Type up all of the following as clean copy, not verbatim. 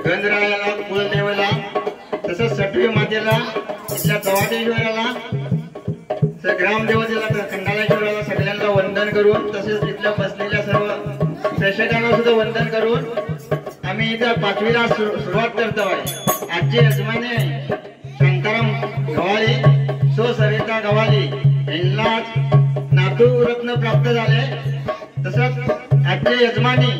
गंधरायाला कुलदेवाला तसंच सटवी मातेला इथल्या कवाटेश्वराला ग्रामदेवतेला खंडालेश्वराला सगळ्यांना वंदन करून तसेच इथल्या बसलेल्या सर्व प्रेक्षकांना सुद्धा वंदन करून आम्ही इथं पाचवीला सुरुवात करतो आहे। आजचे यजमाने शांताराम गव्हाळे सो सरिता गव्हाळे यांना नातू रत्न प्राप्त झाले। तसंच आजचे यजमानी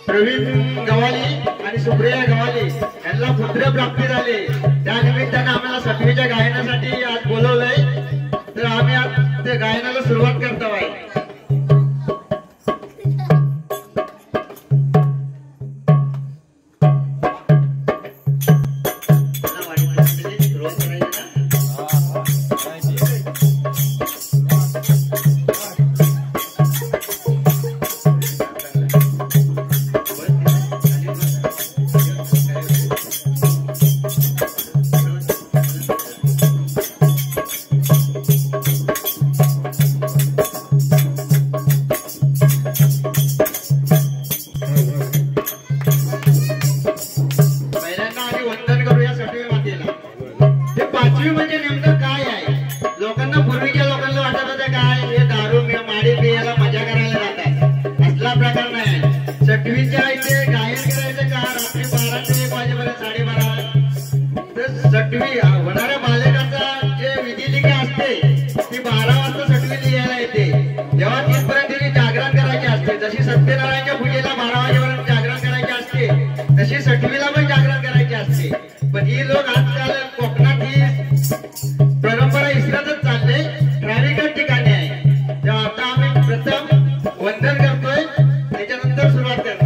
प्रवीण गव्हाळे आणि सुप्रिया गव्हाळे यांना पुत्र प्राप्ती झाली। त्या निमित्ताने आम्हाला सटवीच्या गायनासाठी आज बोलवलंय, तर आम्ही आज त्या गायनाला सुरुवात करतो आहे। सटवीच्या इथे गायन करायचं का रात्री 12 ते 1 वाजेपर्यंत 12:30 तर सटवी होणाऱ्या बालकांचा जे विधिलिखा असते ती 12 वाजता सटवी लिहायला येते। जेव्हा 3 पर्यंत तिने जागरण करायचे असते, जशी सत्यनारायणच्या पूजेला 12 वाजेपर्यंत जागरण करायचे असते तशी सटवीला पण जागरण करायचे असते। पण ही लोक आजकाल कोकणात ही परंपरा इसरतच चालले, ठराविक ठिकाणी आहे। तेव्हा आता आम्ही प्रथम वंदन करतोय, त्याच्यानंतर सुरुवात करणार।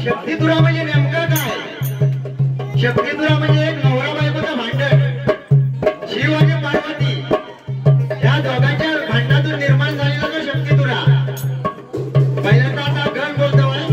शक्तिदुरा म्हणजे नेमका काय? शक्तिदुरा म्हणजे एक नवरा बायकोचं भांडण, शिव आणि पार्वती या दोघांच्या भांडणातून निर्माण झालेला तो शक्तिदुरा. पहिल्यांदा आता गण बोलतो आहे.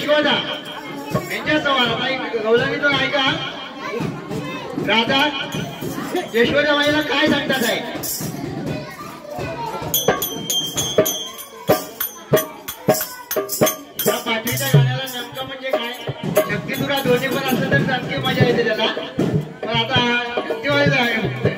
यशोदा यांच्या सवाल गौलमीतून ऐका. राधा यशोदा माईला काय सांगतात आहे? त्या पाठीच्या गाण्याला नेमकं म्हणजे काय? शक्ती तुरा दोन्ही पण असलं तर आणखी मजा येते त्याला. पण आता शक्ती व्हायचं आहे.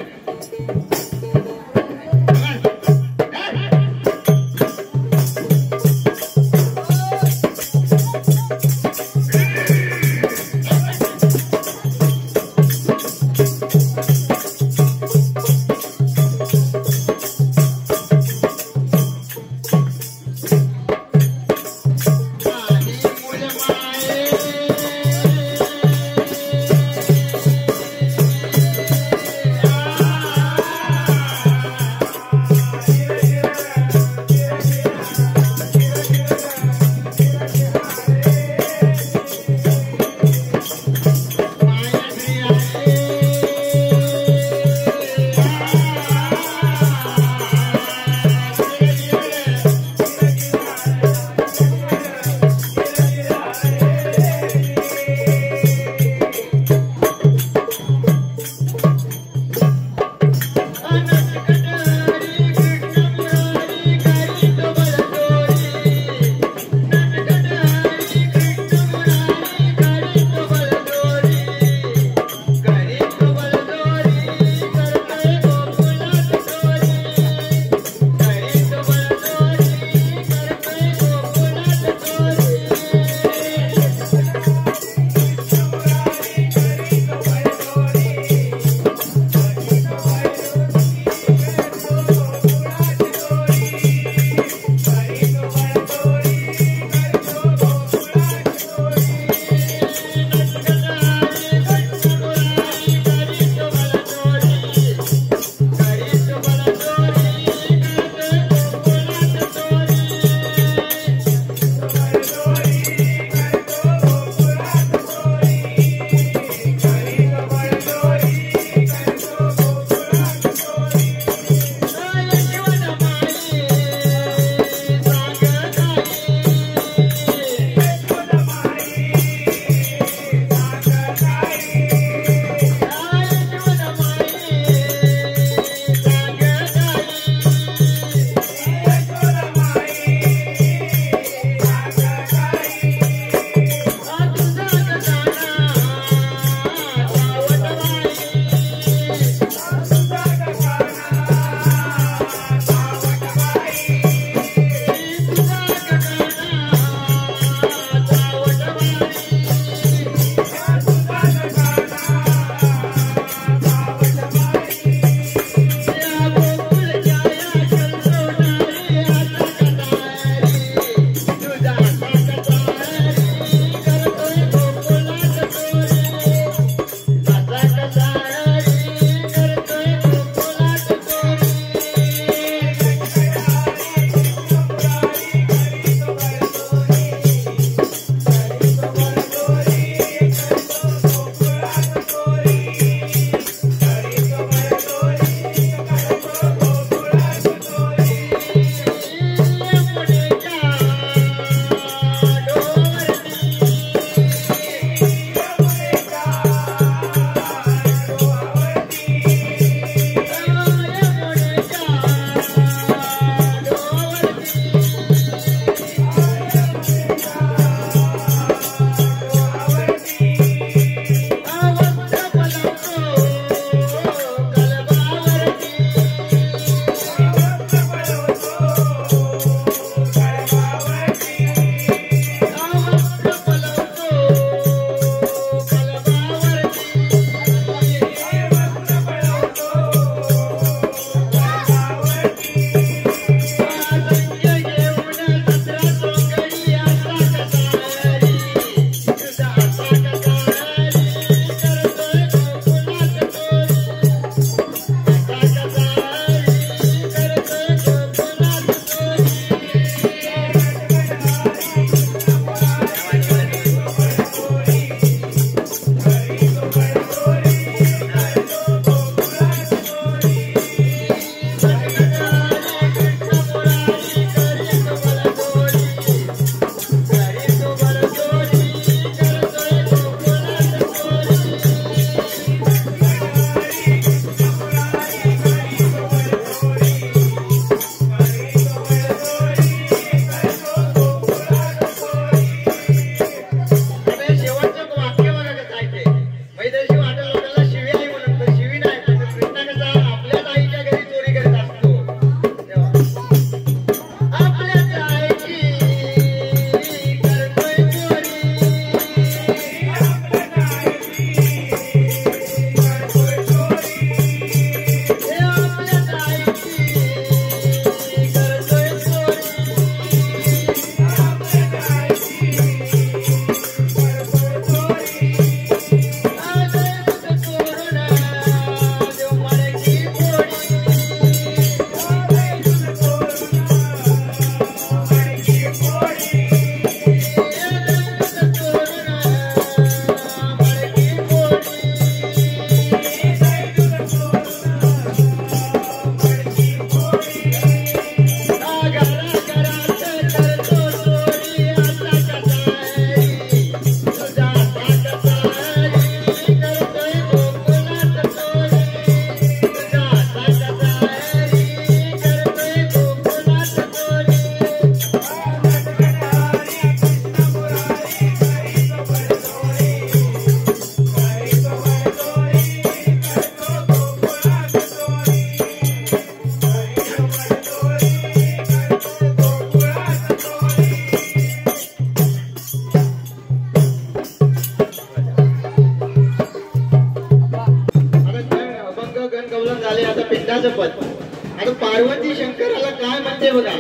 पुत्राचं पद. आता पार्वती शंकराला काय म्हणते बघा.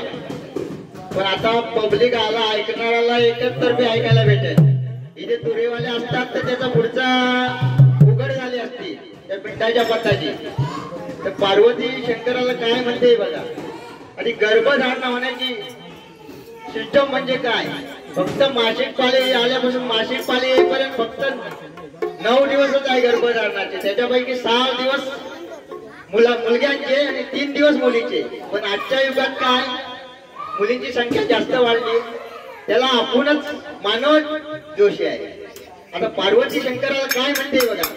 पण आता पब्लिक आला ऐकणाऱ्याला एकच तर्फे ऐकायला भेटेल. इथे तुरेवाले असतात तर त्याचा पुढचा उघड झाली असती त्या पिंडाच्या पताची. तर पार्वती शंकराला काय म्हणते बघा. आणि गर्भधारणा होण्याची सिस्टम म्हणजे काय. फक्त मासिक पाळी आल्यापासून मासिक पाळी येईपर्यंत फक्त 9 दिवसच आहे गर्भधारणाचे. त्याच्यापैकी 6 दिवस मुलग्यांचे आणि 3 दिवस मुलीचे. पण आजच्या युगात काय मुलींची संख्या जास्त वाढली. त्याला आपणच मानव दोषी आहे. आता पार्वती शंकराला काय म्हणते बघा.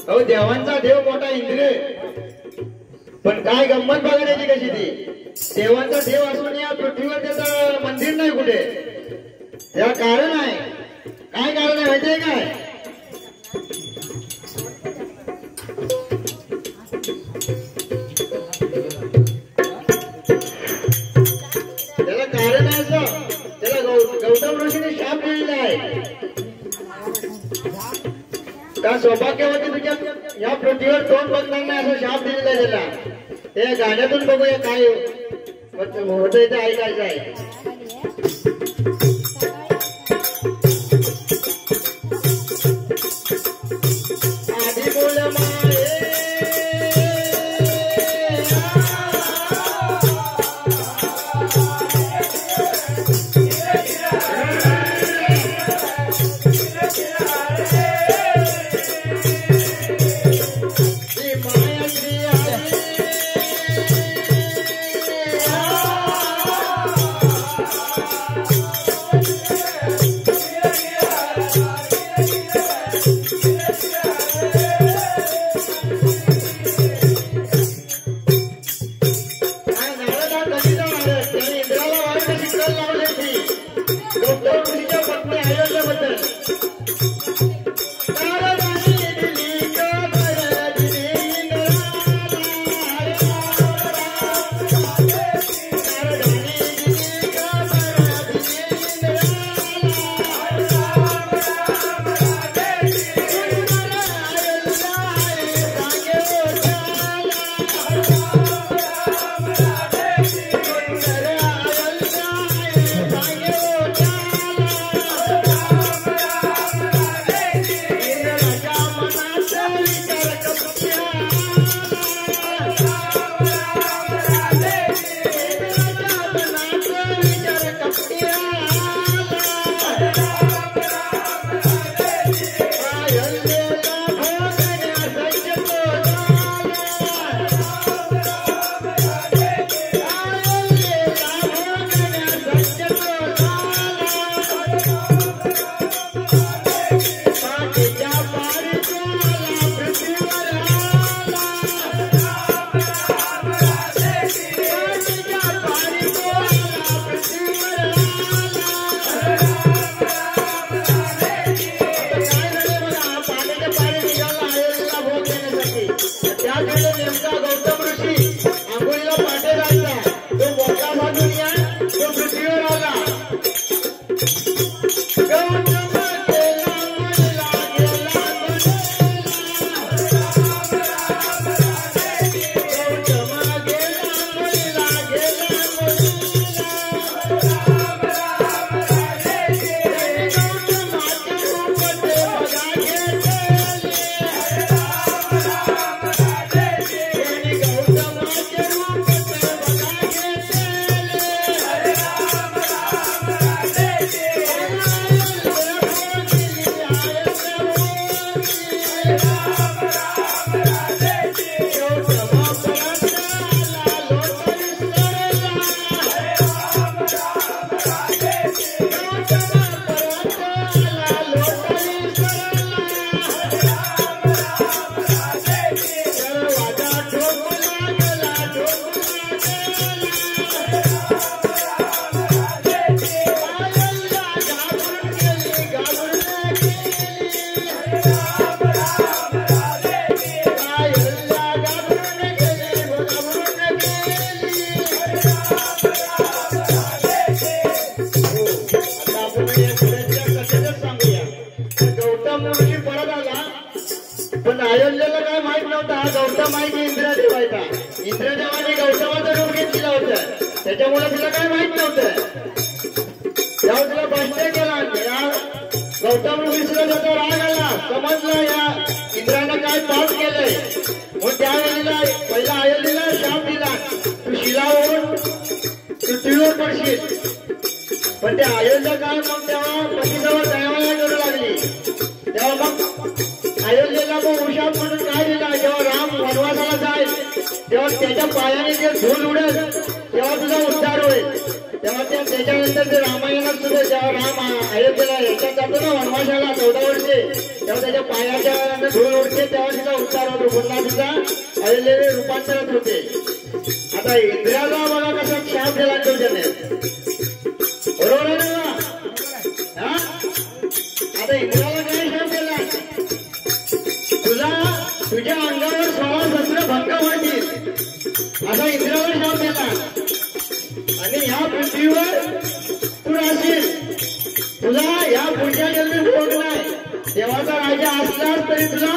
अहो देवांचा देव मोठा इंद्र, पण काय गंमत बघण्याची कशी ती. देवांचा देव असून या पृथ्वीवर त्याचं मंदिर नाही कुठे. या कारण आहे. काय कारण आहे माहितीये काय? त्याला कारण आहे असं, त्याला गौतम ऋषीने शाप दिलेला आहे. का सौभाग्यवती तुझ्या या पृथ्वीवर तोंड बघणार नाही असं शाप दिलेला आहे त्याला. ते गाण्यातून बघूया काय होतं इथे ऐकायचं आहे. आधी बोल माये अयोध्येला काय माहित नव्हता हा गौतम आहे की इंद्रदेव आहे. इंद्रदेवाने गौतमाचं रूप घेतलेलं होतं त्याच्यामुळे तिला काय माहित नव्हतं. तेव्हा तिला प्रश्न केला या गौतम ऋषीला त्याचा राग आला समजलं या इंद्रानं काय पाप केलंय. मग त्यावेळेला पहिला अयोध्येला शाप दिला तू शिलावरून पृथ्वीवर पडशील. पण ते अयोध्या काय मग तेव्हा पतीजवळ दयावया करू लागली. तेव्हा मग अयोध्येला मग उशाप म्हणून काय दिला जेव्हा राम वनवासाला जाईल तेव्हा त्याच्या पायाने जे धूल उडेल तेव्हा तुझा उद्धार होईल. तेव्हा त्याच्यानंतर ते रामायणात सुद्धा जेव्हा राम अयोध्येला याच्यात जातो ना वनवासाला 14 वर्षे तेव्हा त्याच्या पायाच्या धूल उडते तेव्हा तिचा उद्धार होतो. पुन्हा तिचा अयोध्येने रूपांतरित होते. आता इंद्राला बघा कसा शाप दिला तो त्याने बरोबर आहे ना. आता इंद्राला काय शाप दिला तुला तुझ्या अंगावर 16 शस्त्र भंग होतील असा इंद्राला शाप दिला. आणि ह्या पृथ्वीवर तू राहशील तुला या पुढच्या जन्मी भोग नाही. देवाचा राजा असलास तरी तुला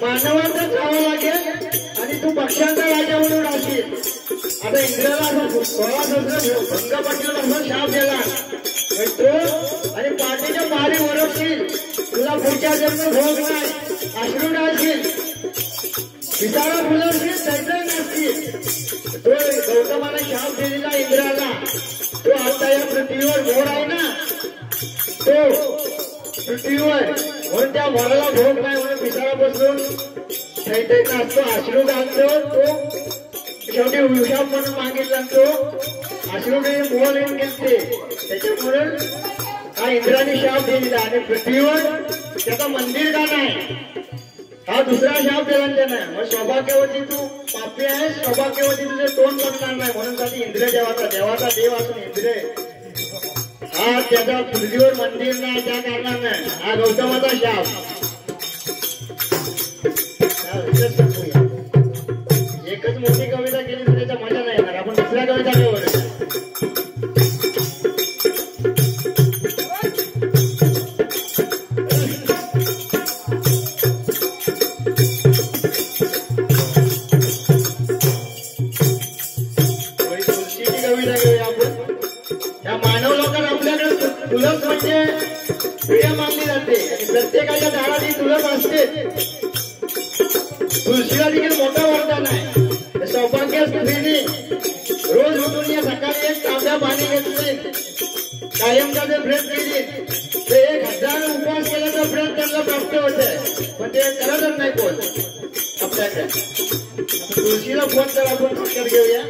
मानवाचाच राहावं लागेल आणि तू पक्ष्यांचा राजा म्हणून राहशील. आता इंद्राला 16 शस्त्र भंग पडतील असा शाप दिला तो. आणि पाठीच्या पारी ओरडशील तुला पुढच्या जन्म भोग नाही अश्रू राहशील विचारा फुलवशील दैत्य नसतील. तो गौतमाने शाप दिलेला इंद्राला तो आता या पृथ्वीवर मोर आहे ना तो पृथ्वीवर म्हणून त्या मोराला भोग नाही म्हणून विचारा बसून दैत्य नाचतो अश्रू घालतो. तो शेवटी उशाप म्हणून मागितला तो अश्रूने मोर येऊन घेतले त्याच्यामुळे हा इंद्राने शाप दिलेला. आणि पृथ्वीवर त्याचं मंदिर का नाही हा दुसरा शाप दिला त्यानं. मग सौभाग्यवती तू पापी आहेस सौभाग्यवती तुझे तोंड बनणार नाही म्हणून साठी इंद्र देवाचा देव असून इंद्र हा त्याचा पृथ्वीवर मंदिर नाही त्या कारणानं हा गौतमाचा शाप. एकच मोठी कविता केली तर त्याच्या मजा नाही येणार. आपण दुसऱ्या कविता घेऊ. तुळस म्हणजे प्रिय मानली जाते आणि प्रत्येकाच्या दारात ही तुळस असते. तुळशीला देखील मोठा वरदान आहे. सौभाग्य स्त्रीने रोज उठून या सकाळी 1 तांब्या पाणी घेतले कायमचा जे व्रत केली ते 1000 उपवास केल्याचा व्रत त्यांना प्राप्त होत पण ते करतच नाही कोण आपल्याकडे. तुळशीला फोन तर आपण थोडक्यात घेऊया.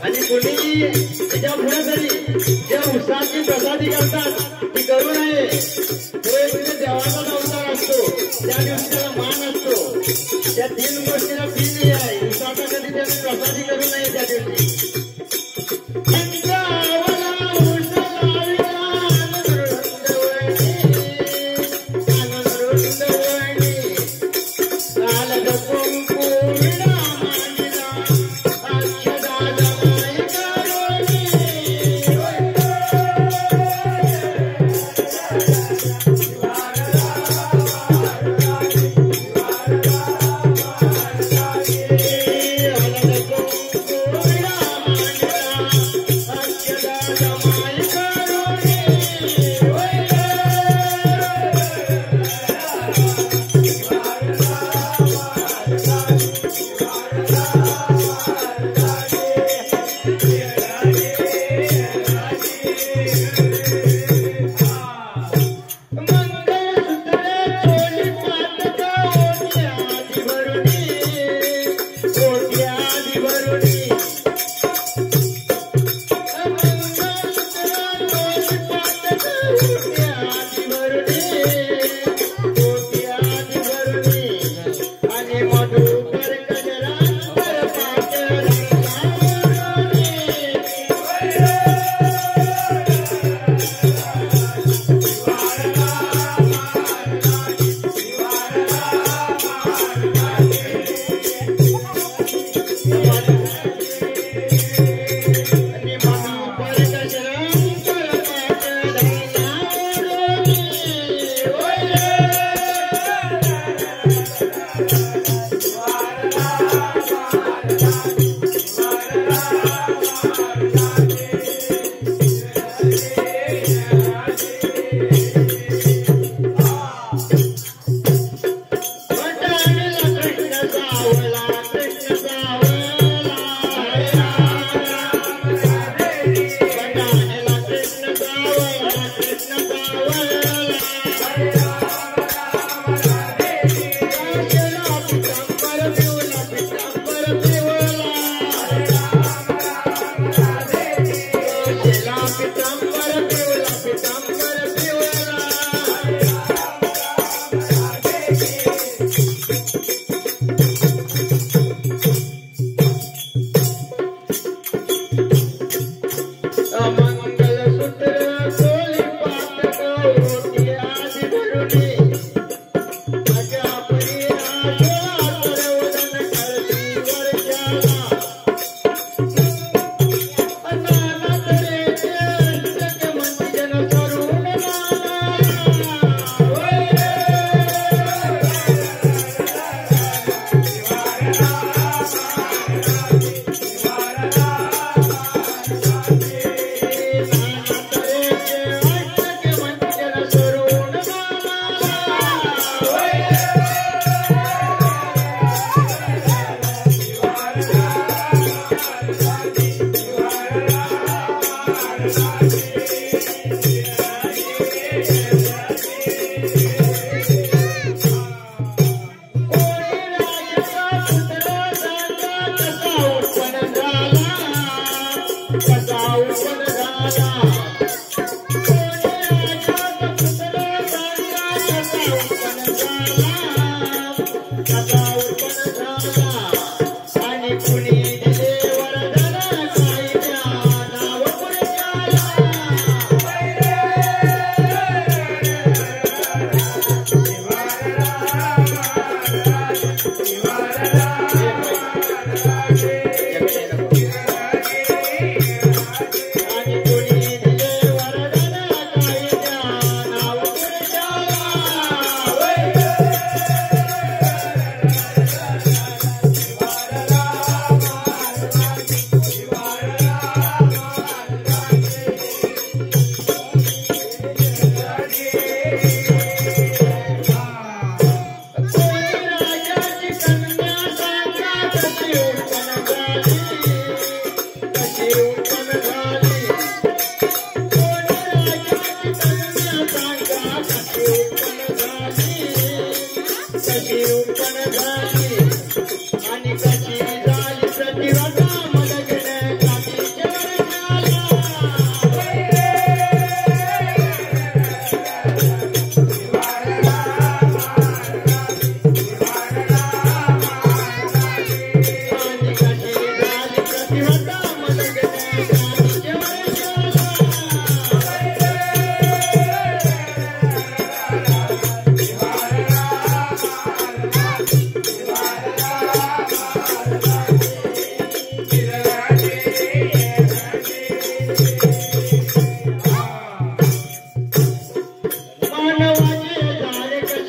आणि कोणीही त्याच्या पुढे तरी ज्या उत्साहाची प्रसादी करतात ती करू नये. तो एक देवाचा त्या दिवशी त्याला मान असतो. त्या 3 गोष्टीला 3 आहे. स्वतः कधी त्याने प्रसादी करू नये त्या दिवशी.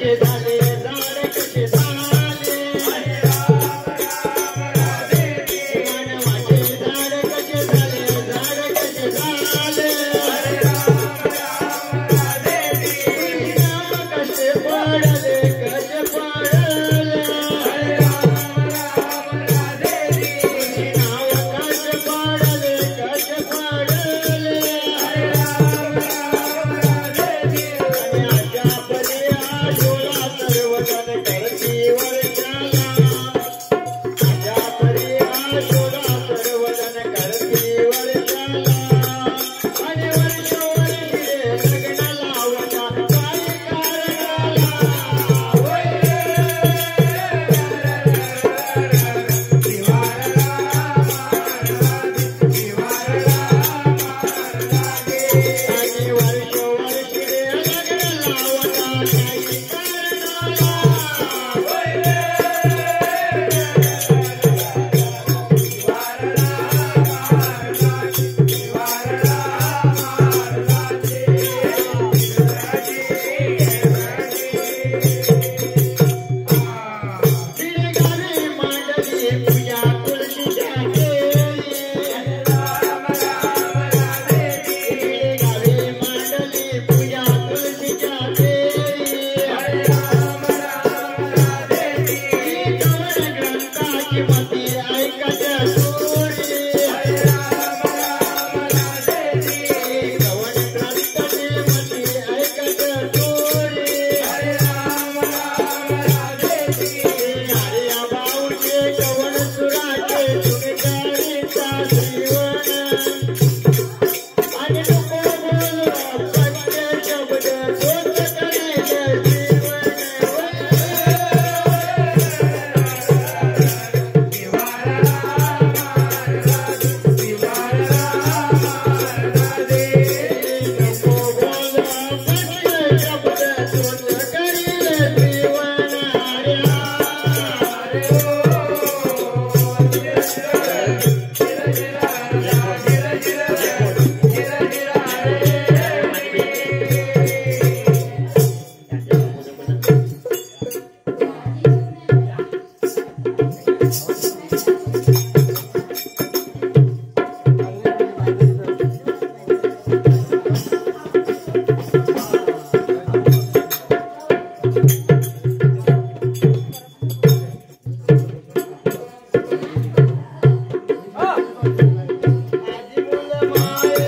कसे झाले झाड कसे झाले मानवाचे झाड कसे झाले झाड कसे झाले कसे पडले कसे पडले नाव कसे पडले कसे पडले आजा परी आशोला सर्वजण करती वर्षाला आजा परी आशोला सर्वजण करती वर्षाला आणि वर्ष वर्षी लग्न लावता काही कारणाला आणि वर्ष वर्षी लग्न लावता काही कारणाला गावी मांडली पूजा तुळशीच्या केळी गावी मांडली पूजा तुळशीच्या केळी कवण ग्रंथाची मती ऐकत सोडी कवण ग्रंथाची मती ऐकत सोडी हरिया बाऊचे कवण सुराचे सुनकारीचा जीवन आणि नको बोलू सत्य शब्द तोच करेल जीवन नको बोलू सत्य शब्द तोच करेल जीवन आजी मुलं माये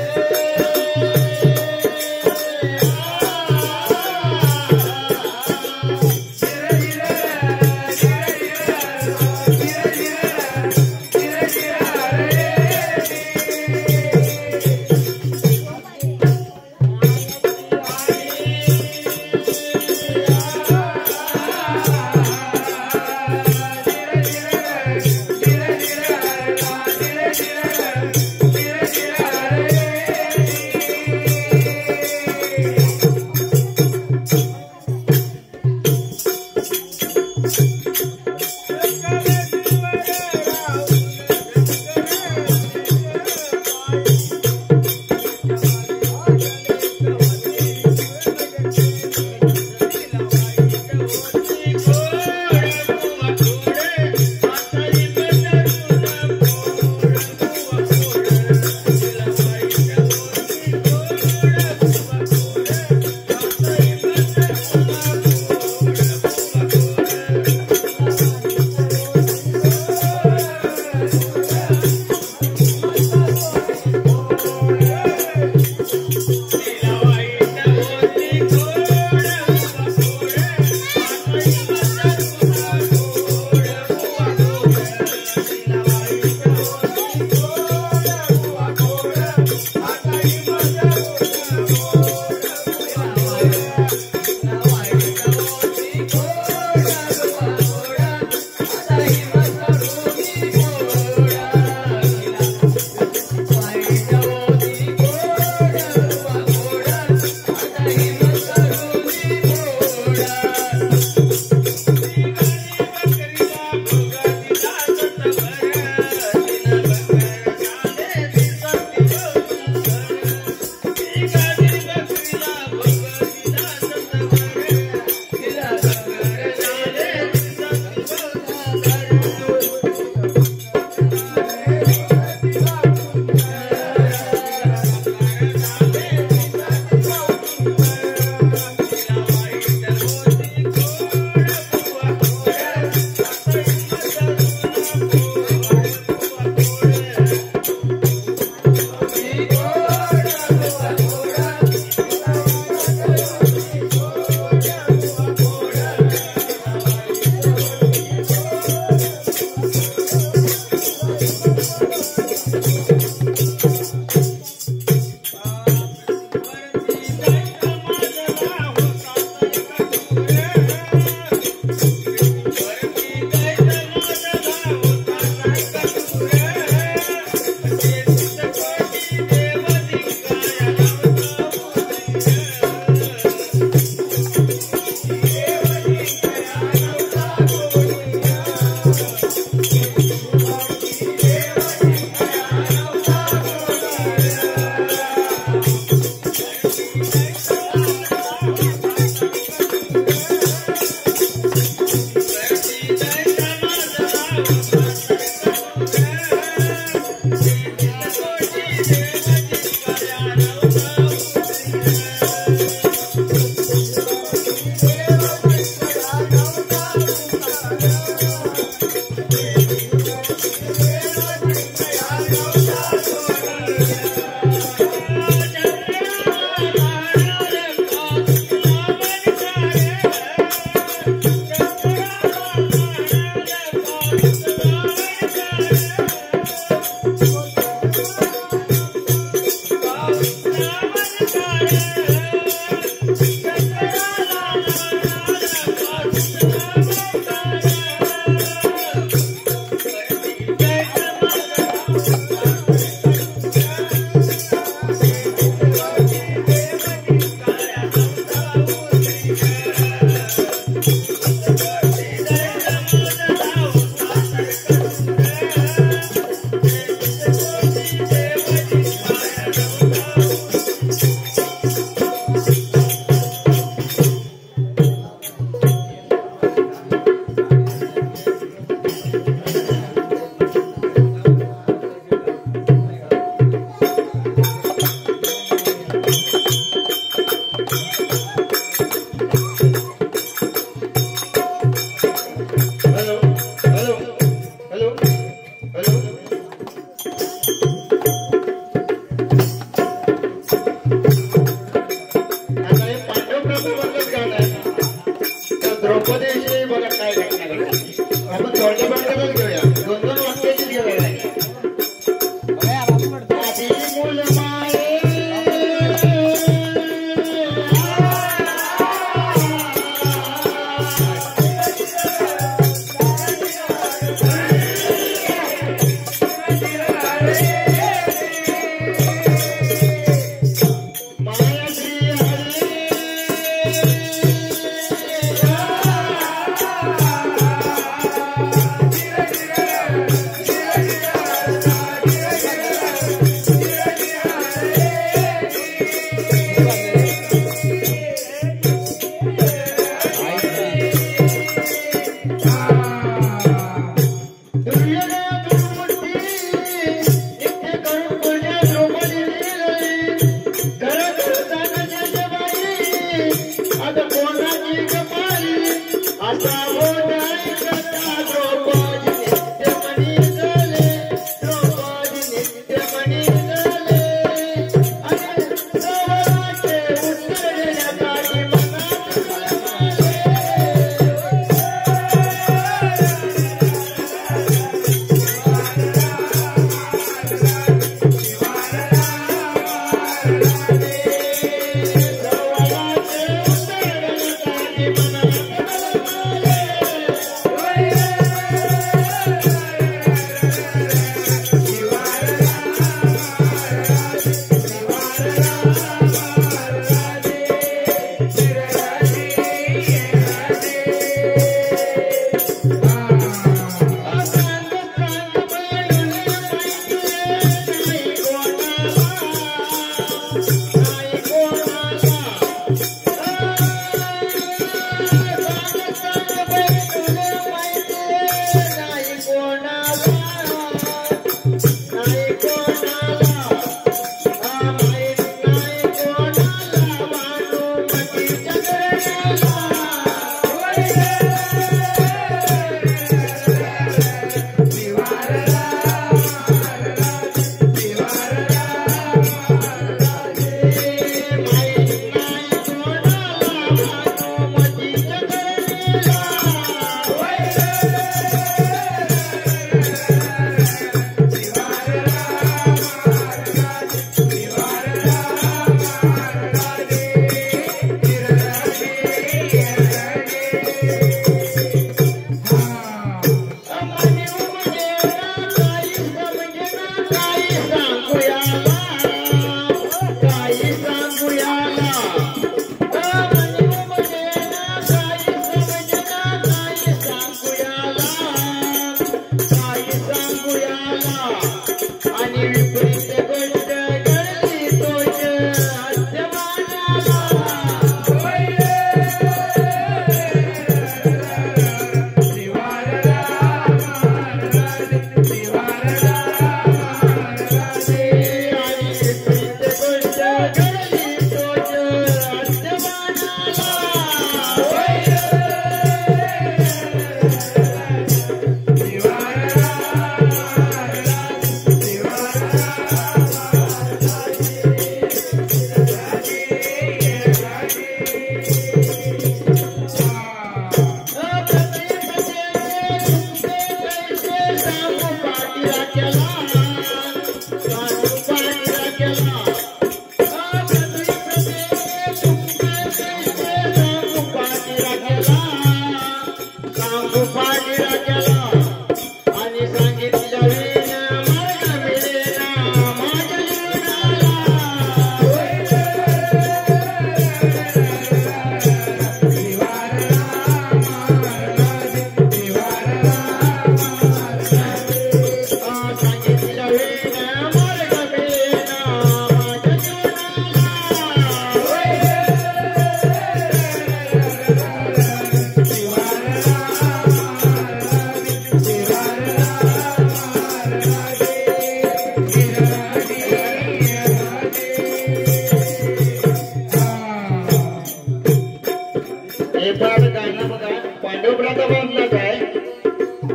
द्रौपदीविषयी बघा काय घटना घडली. आपण थोडक्या थोडक्यातच घेऊया, 2-2 वाक्याचीच घेऊया.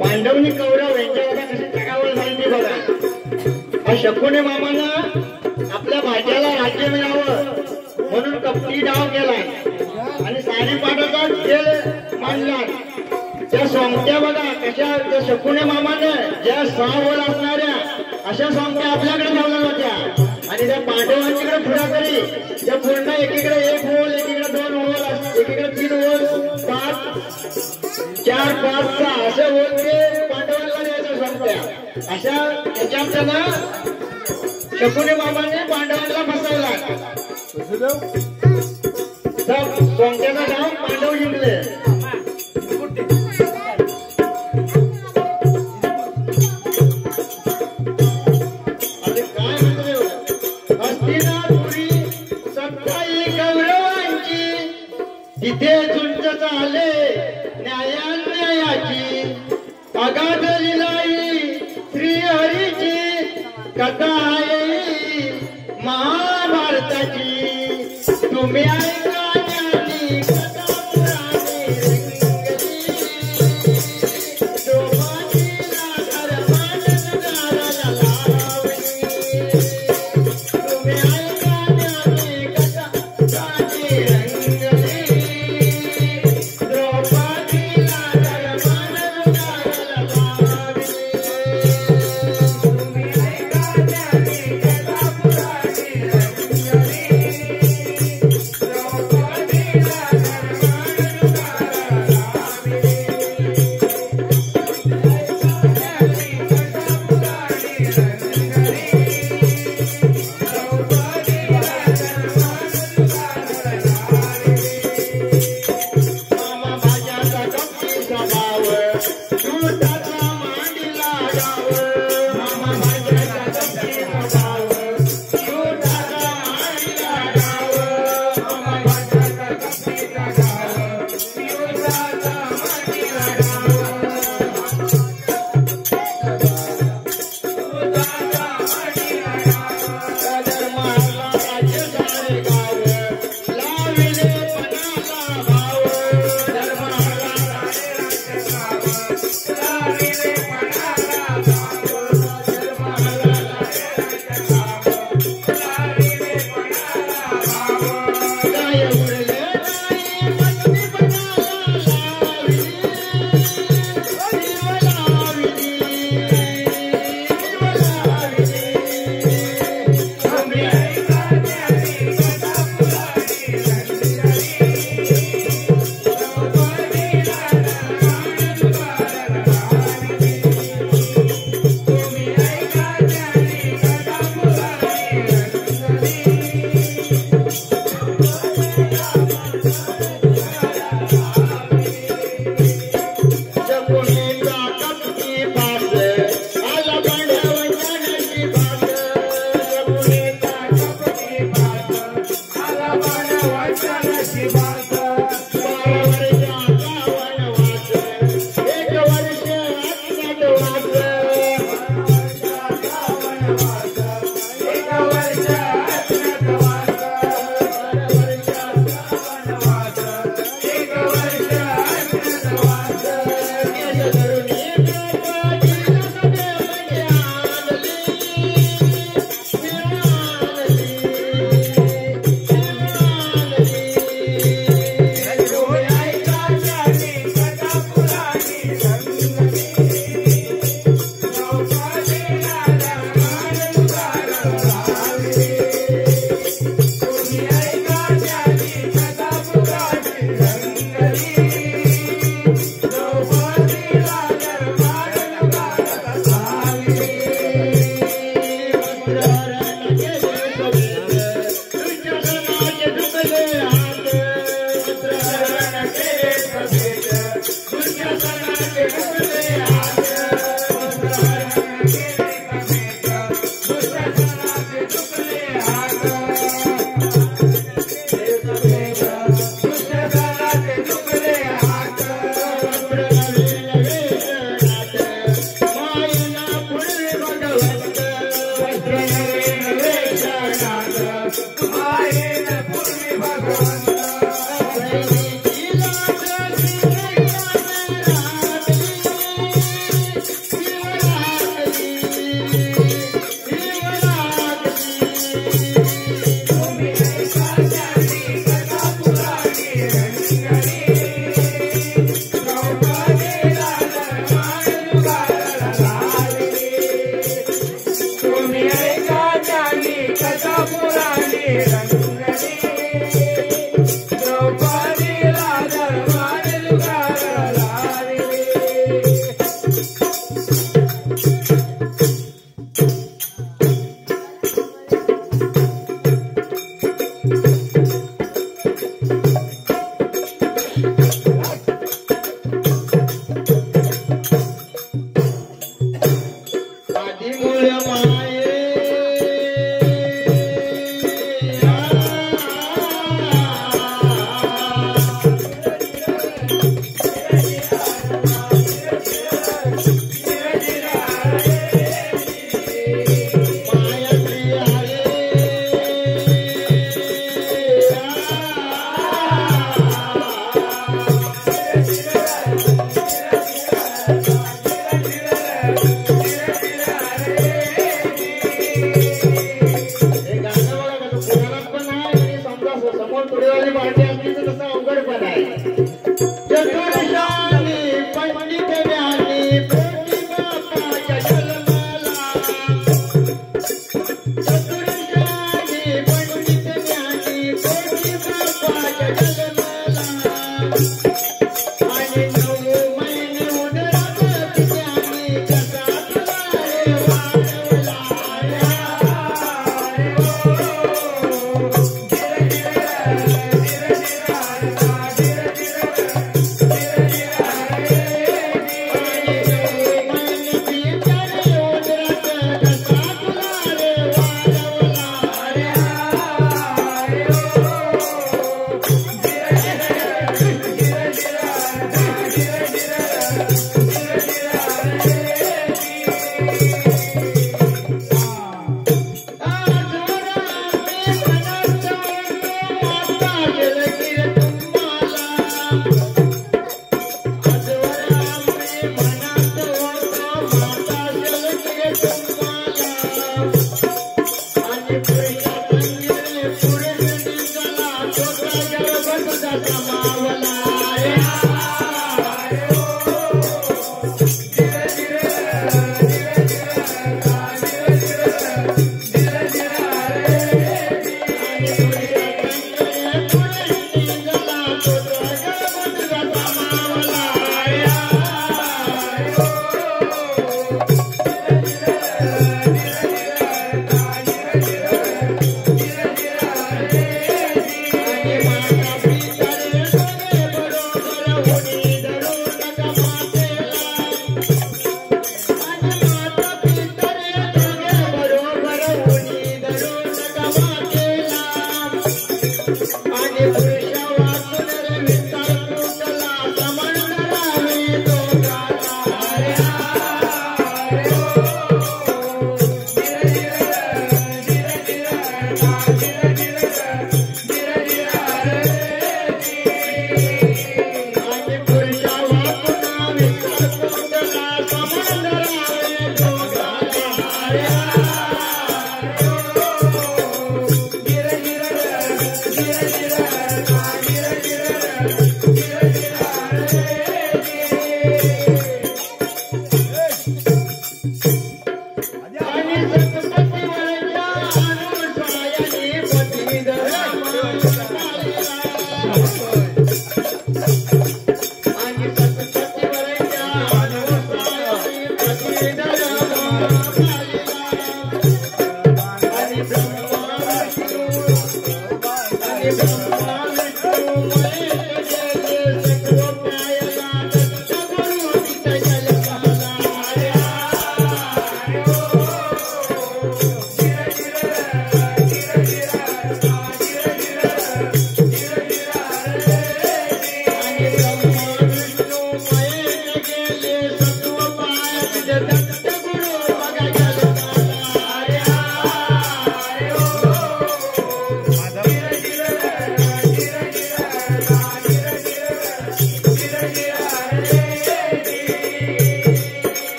पांडवनी कौरव यांच्यावर कशी चढावळ झाली ती बघा. शकुनी मामानं आपल्या भाज्याला राज्य मिळावं म्हणून कपटी डाव केला आणि सारीपाटाचा खेळ मानलात त्या सोंगट्या बघा कशा त्या शकुने मामानं ज्या 6 ओळ असणाऱ्या अशा सोंगट्या आपल्याकडे ठेवल्या होत्या आणि त्या पांडवांच्याकडे पुढाकरी त्या पूर्ण एकीकडे 1 ओळ एकीकडे 2 ओळ एकीकडे 3 ओळ 5 4 5 6 असे ओळ ते पांडवांना द्यायच्या सोंगट्या अशा त्याच्यात त्यांना शकुने मामाने पांडवांना फसवला सोंगट्याचा डाव पांडव जिंकले तिथे झुंज चाले न्यायाची अगाध लिलाई श्रीहरीची कथा आहे महाभारताची तुम्ही ऐका ज्ञानी कथा पुराणी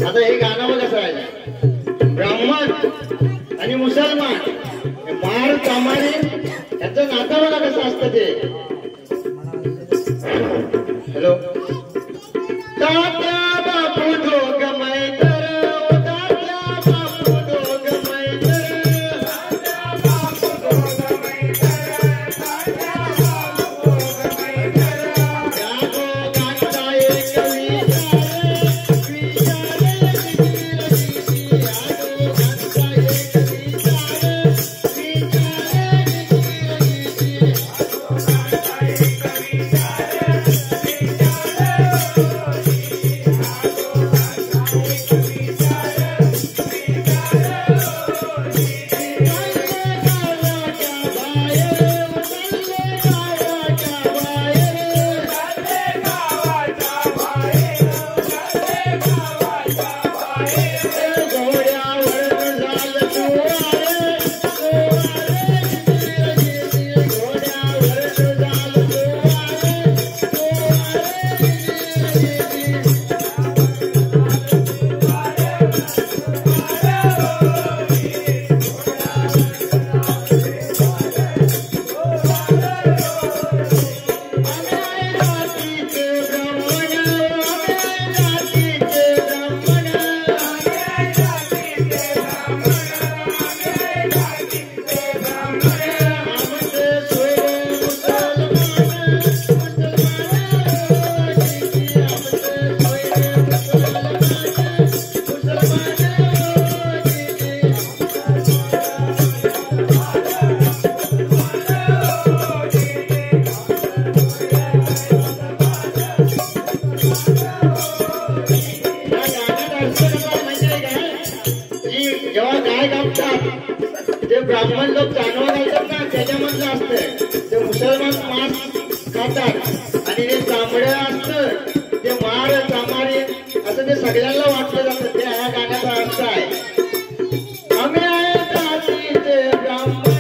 आता हे गाणं बघ कसं आहे, ब्राह्मण आणि मुसलमान मार कामाने याचं नातं बघा कसं असतं ते. हॅलो तात्या बापू दोघ मैत्र, तात्या बापू दोघ मैत्र, ब्राह्मण लोक जानवर घालतात ना त्याच्यामधलं असतं ते, मुसलमान मांस खातात आणि ते चांबडं असतं ते मार चामारी असं ते सगळ्यांना वाटलं जातं. ते ह्या गाण्याचा अर्थ आहे. आम्ही आहे जातीचे ब्राह्मण,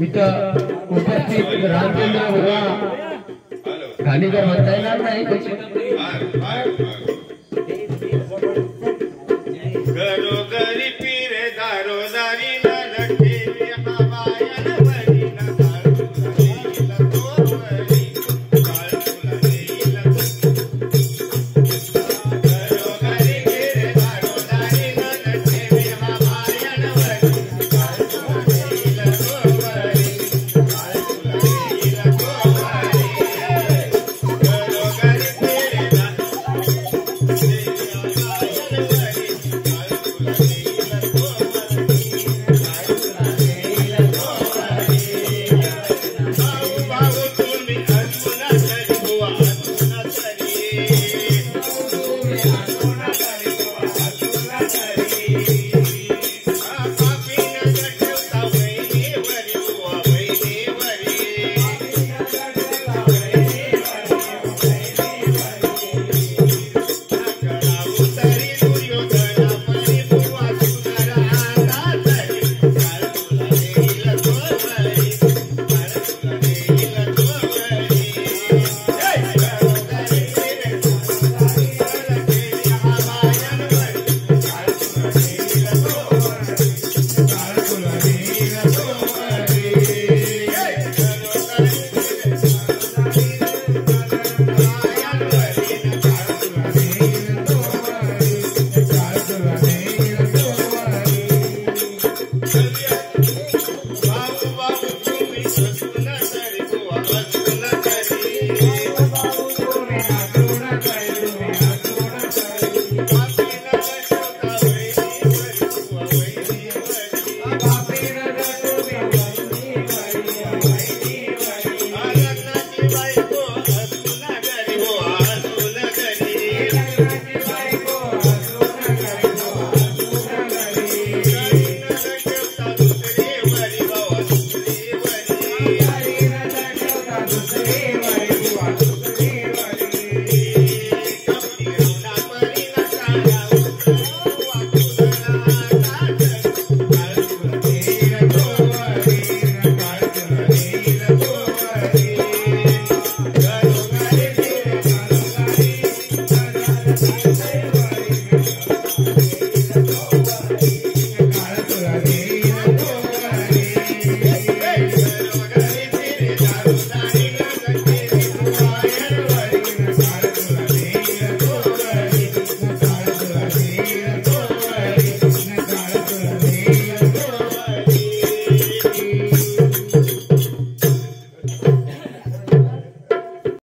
इथं उपस्थित रामचंद्र बाबा खाली जर म्हणता येणार नाही. नाही फार फार फार